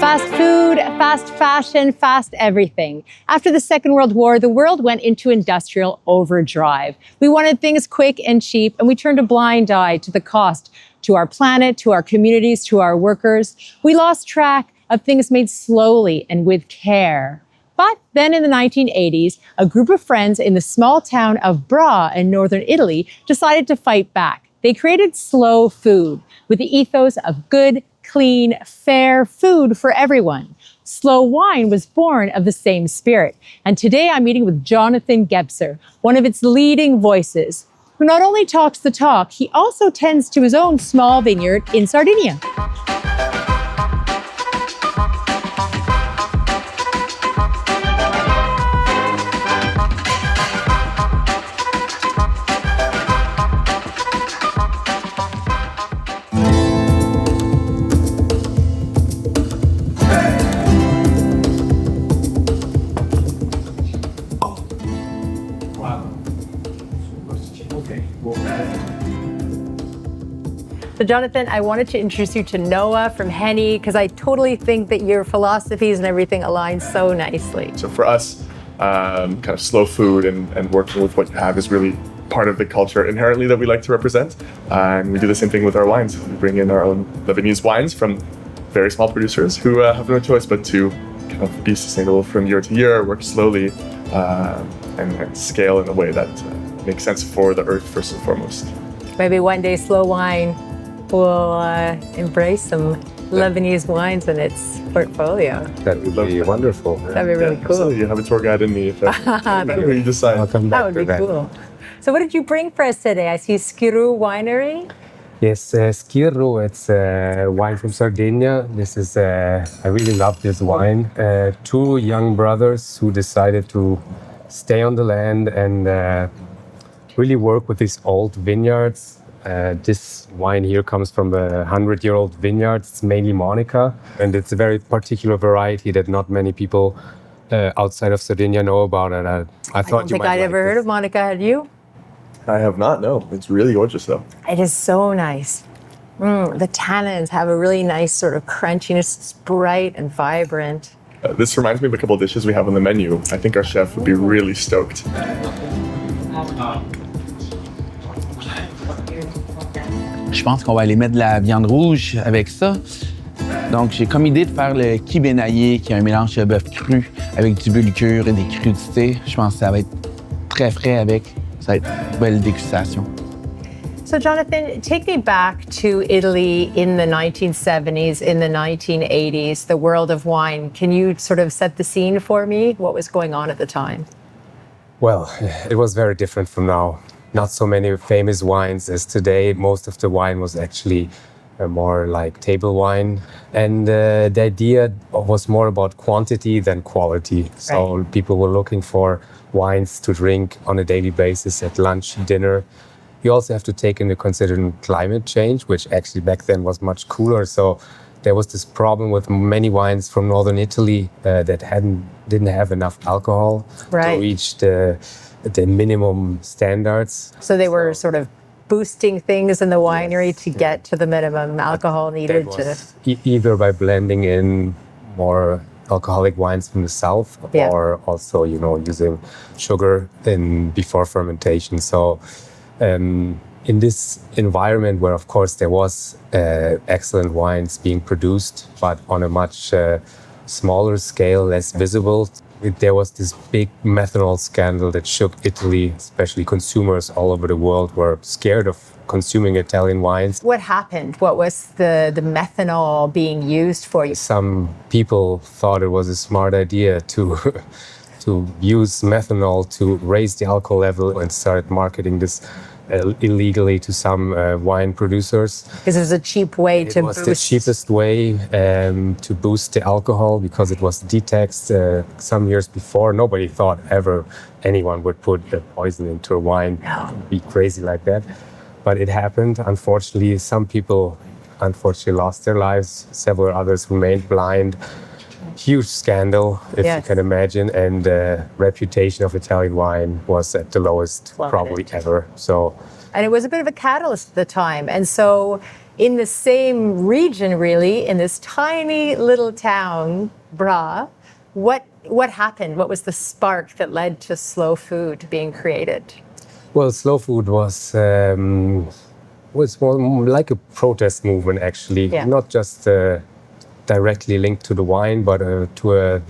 Fast food, fast fashion, fast everything. After the Second World War, the world went into industrial overdrive. We wanted things quick and cheap, and we turned a blind eye to the cost to our planet, to our communities, to our workers. We lost track of things made slowly and with care. But then in the 1980s, a group of friends in the small town of Bra in northern Italy decided to fight back. They created slow food with the ethos of good, clean, fair food for everyone. Slow wine was born of the same spirit. And today I'm meeting with Jonathan Gebser, one of its leading voices, who not only talks the talk, he also tends to his own small vineyard in Sardinia. So Jonathan, I wanted to introduce you to Noah from HENI because I totally think that your philosophies and everything align so nicely. So for us, kind of slow food and working with what you have is really part of the culture inherently that we like to represent. And we do the same thing with our wines. We bring in our own Lebanese wines from very small producers who have no choice but to kind of be sustainable from year to year, work slowly, and scale in a way that makes sense for the earth first and foremost. Maybe one day Slow Wine will embrace some Lebanese wines in its portfolio. That would be wonderful. That'd be really cool. So you have a tour guide in me if you decide. I'll come back That would be to cool. So what did you bring for us today? I see Skiru Winery. Yes, Skiru, it's wine from Sardinia. This is, I really love this wine. Two young brothers who decided to stay on the land and really work with these old vineyards. This wine here comes from a 100-year-old vineyard. It's mainly Monica, and it's a very particular variety that not many people outside of Sardinia know about. And I thought don't think I'd ever heard of Monica. Had you? I have not, no. It's really gorgeous though. It is so nice. The tannins have a really nice sort of crunchiness. It's bright and vibrant. This reminds me of a couple of dishes we have on the menu. I think our chef would be really stoked. Je pense qu'on va aller mettre de la viande rouge avec ça. Donc, j'ai comme idée de faire le kibenaillé, qui est un mélange de bœuf cru avec du bulgur et des crudités. Je pense que ça va être très frais avec. Ça va être une belle dégustation. So Jonathan, take me back to Italy in the 1970s, in the 1980s, the world of wine. Can you sort of set the scene for me? What was going on at the time? Well, it was very different from now. Not so many famous wines as today. Most of the wine was actually more like table wine. And the idea was more about quantity than quality. So people were looking for wines to drink on a daily basis at lunch, dinner. You also have to take into consideration climate change, which actually back then was much cooler. So there was this problem with many wines from northern Italy that didn't have enough alcohol to reach the minimum standards. So they were sort of boosting things in the winery to get to the minimum alcohol needed to... Either by blending in more alcoholic wines from the south or also, using sugar before fermentation. So in this environment where, of course, there was excellent wines being produced, but on a much smaller scale, less visible, there was this big methanol scandal that shook Italy, especially consumers all over the world were scared of consuming Italian wines. What happened? What was the methanol being used for? Some people thought it was a smart idea to use methanol to raise the alcohol level and started marketing this illegally to some wine producers. Because it was a cheap way to boost... It was the cheapest way to boost the alcohol because it was detaxed some years before. Nobody thought ever anyone would put the poison into a wine. Be crazy like that. But it happened. Unfortunately, some people lost their lives. Several others remained blind. Huge scandal, if you can imagine, and the reputation of Italian wine was at the lowest probably ever. So And it was a bit of a catalyst at the time. And so in the same region, really, in this tiny little town, Bra, what happened? What was the spark that led to slow food being created? Well, slow food was more like a protest movement, actually, not just directly linked to the wine, but to a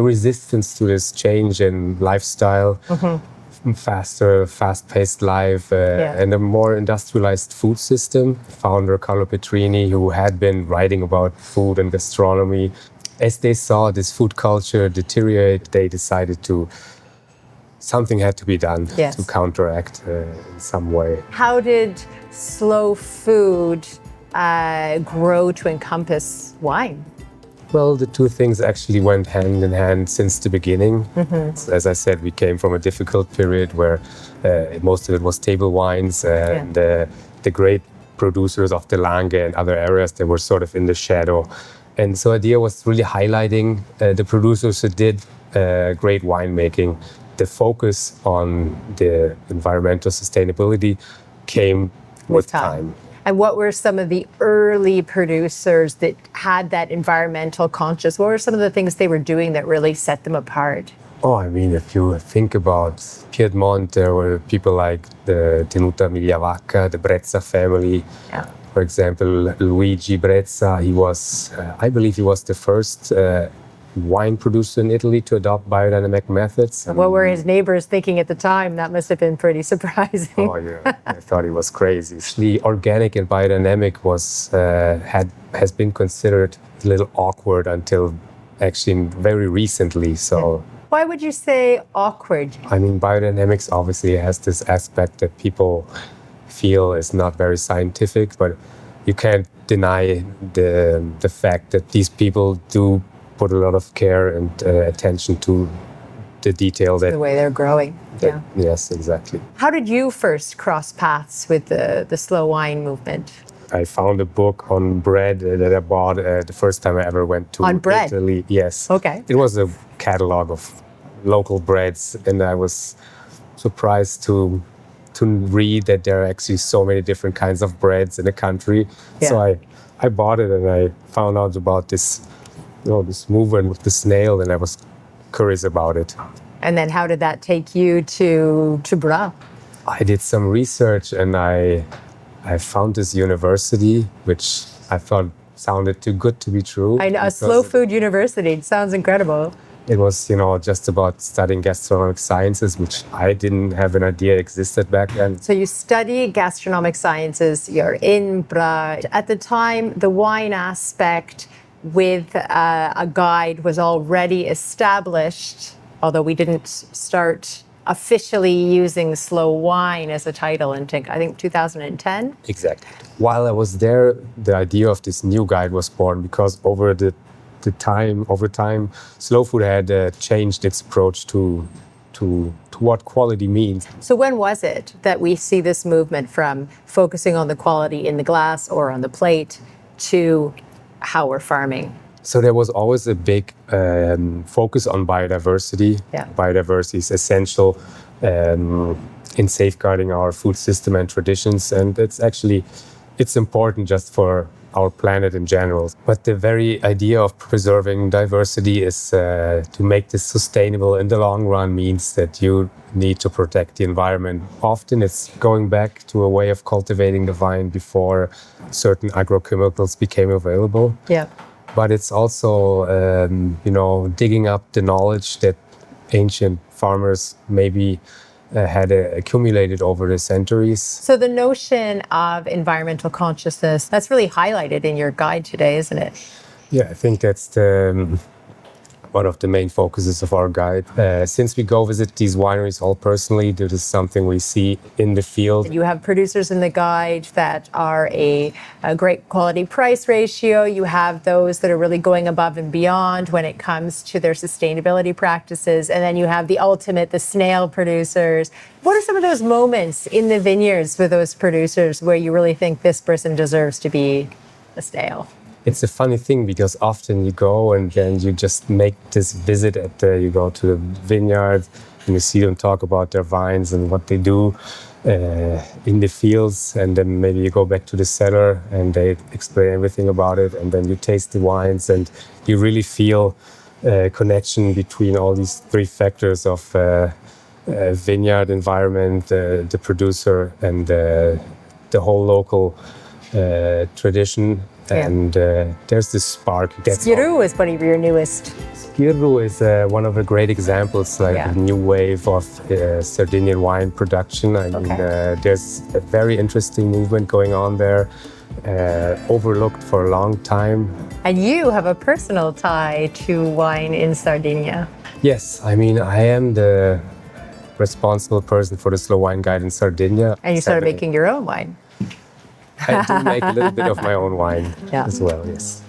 resistance to this change in lifestyle, faster, fast-paced life, and a more industrialized food system. Founder Carlo Petrini, who had been writing about food and gastronomy, as they saw this food culture deteriorate, they decided something had to be done to counteract in some way. How did slow food grow to encompass wine? Well, the two things actually went hand in hand since the beginning. As I said, we came from a difficult period where most of it was table wines, and the great producers of the Lange and other areas, they were sort of in the shadow. And so the idea was really highlighting the producers who did great winemaking. The focus on the environmental sustainability came with time. And what were some of the early producers that had that environmental conscious? What were some of the things they were doing that really set them apart? Oh, I mean, if you think about Piedmont, there were people like the Tenuta Migliavacca, the Brezza family. For example, Luigi Brezza, he was, I believe he was the first wine producer in Italy to adopt biodynamic methods. What were his neighbors thinking at the time? That must have been pretty surprising. Oh yeah, I thought he was crazy. The organic and biodynamic has been considered a little awkward until actually very recently. So why would you say awkward? I mean, biodynamics obviously has this aspect that people feel is not very scientific, but you can't deny the fact that these people do put a lot of care and attention to the detail that the way they're growing. Yes, exactly. How did you first cross paths with the slow wine movement? I found a book on bread that I bought the first time I ever went to Italy. Yes. Okay. It was a catalog of local breads, and I was surprised to read that there are actually so many different kinds of breads in the country. So I bought it, and I found out about this movement with the snail, and I was curious about it. And then how did that take you to Bra? I did some research, and I found this university, which I thought sounded too good to be true. I know, a slow food university. It sounds incredible. It was, just about studying gastronomic sciences, which I didn't have an idea existed back then. So you study gastronomic sciences, you're in Bra. At the time, the wine aspect with a guide was already established, although we didn't start officially using slow wine as a title until, I think, 2010? Exactly. While I was there, the idea of this new guide was born because over time, slow food had changed its approach to what quality means. So when was it that we see this movement from focusing on the quality in the glass or on the plate to how we're farming? So there was always a big focus on biodiversity. Biodiversity is essential in safeguarding our food system and traditions, and it's important just for our planet in general. But the very idea of preserving diversity is to make this sustainable in the long run means that you need to protect the environment. Often it's going back to a way of cultivating the vine before certain agrochemicals became available. But it's also, digging up the knowledge that ancient farmers maybe had accumulated over the centuries. So the notion of environmental consciousness, that's really highlighted in your guide today, isn't it? Yeah, I think that's one of the main focuses of our guide. Since we go visit these wineries all personally, this is something we see in the field. You have producers in the guide that are a great quality price ratio. You have those that are really going above and beyond when it comes to their sustainability practices. And then you have the ultimate, the snail producers. What are some of those moments in the vineyards with those producers where you really think this person deserves to be a snail? It's a funny thing because often you go and then you just make this visit you go to the vineyard and you see them talk about their vines and what they do in the fields, and then maybe you go back to the cellar and they explain everything about it, and then you taste the wines and you really feel a connection between all these three factors of vineyard environment, the producer, and the whole local tradition. And there's this spark. Skiru is one of your newest. Skiru is one of the great examples, like a new wave of Sardinian wine production. I mean, there's a very interesting movement going on there, overlooked for a long time. And you have a personal tie to wine in Sardinia. Yes, I mean, I am the responsible person for the Slow Wine Guide in Sardinia. And you started making your own wine. I do make a little bit of my own wine as well, yes.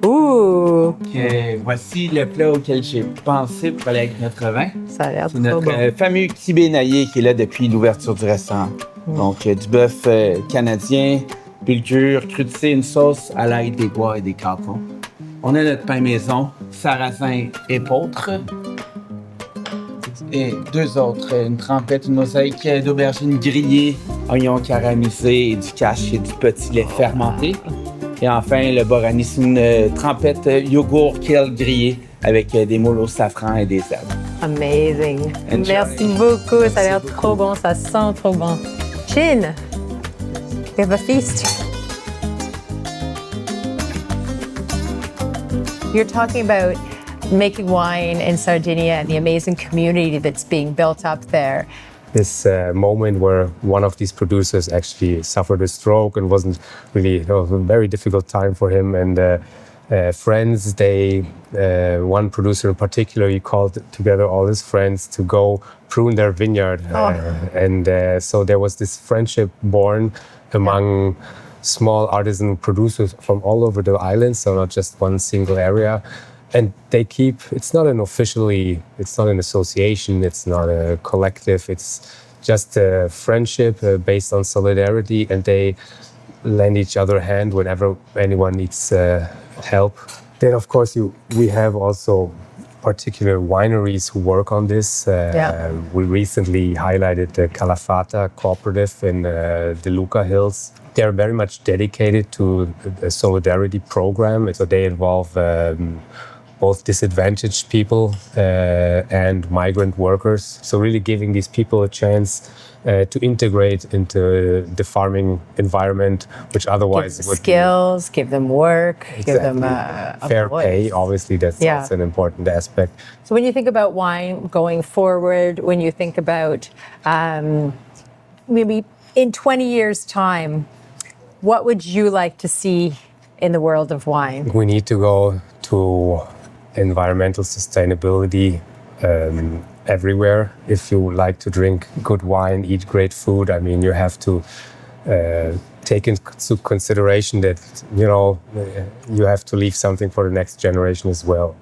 Ooh! Voici le plat auquel j'ai pensé pour aller avec notre vin. Ça a l'air C'est trop notre bon. fameux kibénaillé qui est là depuis l'ouverture du restaurant. Donc, du bœuf canadien, pulcure, crudité, une sauce à l'ail des bois et des capons. On a notre pain maison, sarrasin et épeautre. Et deux autres, une trempette, une mosaïque d'aubergines grillées, oignons caramélisés et du cache et du petit lait fermenté. Et enfin, le borani, c'est une trempette yogourt kale grillé avec des moules au safran et des herbes. Amazing. Enjoy. Merci beaucoup. Ça a l'air trop bon. Ça sent trop bon. Chin, we have a feast. You're talking about making wine in Sardinia and the amazing community that's being built up there. This moment where one of these producers actually suffered a stroke and wasn't really, it was a very difficult time for him. And friends, one producer in particular, he called together all his friends to go prune their vineyard. So there was this friendship born among small artisan producers from all over the island, so not just one single area. And they keep, it's not an association, it's not a collective, it's just a friendship based on solidarity, and they lend each other a hand whenever anyone needs help. Then, of course, we have also particular wineries who work on this. We recently highlighted the Calafata cooperative in the Luca Hills. They're very much dedicated to a solidarity program, so they involve both disadvantaged people and migrant workers. So really giving these people a chance to integrate into the farming environment, which otherwise Give them would skills, give them work, give them fair voice. pay. Obviously, that's also an important aspect. So when you think about wine going forward, when you think about maybe in 20 years' time, what would you like to see in the world of wine? We need to go to environmental sustainability everywhere. If you like to drink good wine, eat great food, I mean, you have to take into consideration that, you have to leave something for the next generation as well.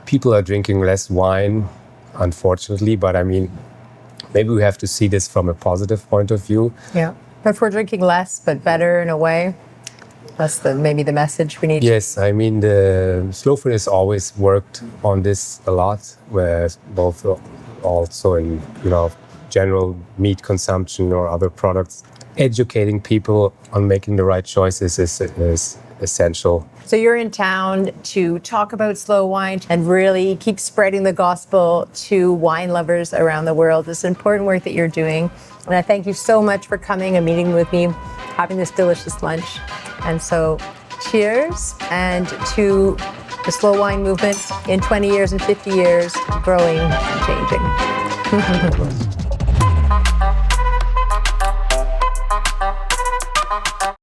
People are drinking less wine, unfortunately, but I mean, maybe we have to see this from a positive point of view. Yeah. If we're drinking less, but better in a way, that's maybe the message we need. Yes, I mean, the Slovene has always worked on this a lot, where both also in, general meat consumption or other products. Educating people on making the right choices is essential. So you're in town to talk about slow wine and really keep spreading the gospel to wine lovers around the world. This important work that you're doing. And I thank you so much for coming and meeting with me, having this delicious lunch. And so cheers, and to the slow wine movement in 20 years and 50 years, growing and changing.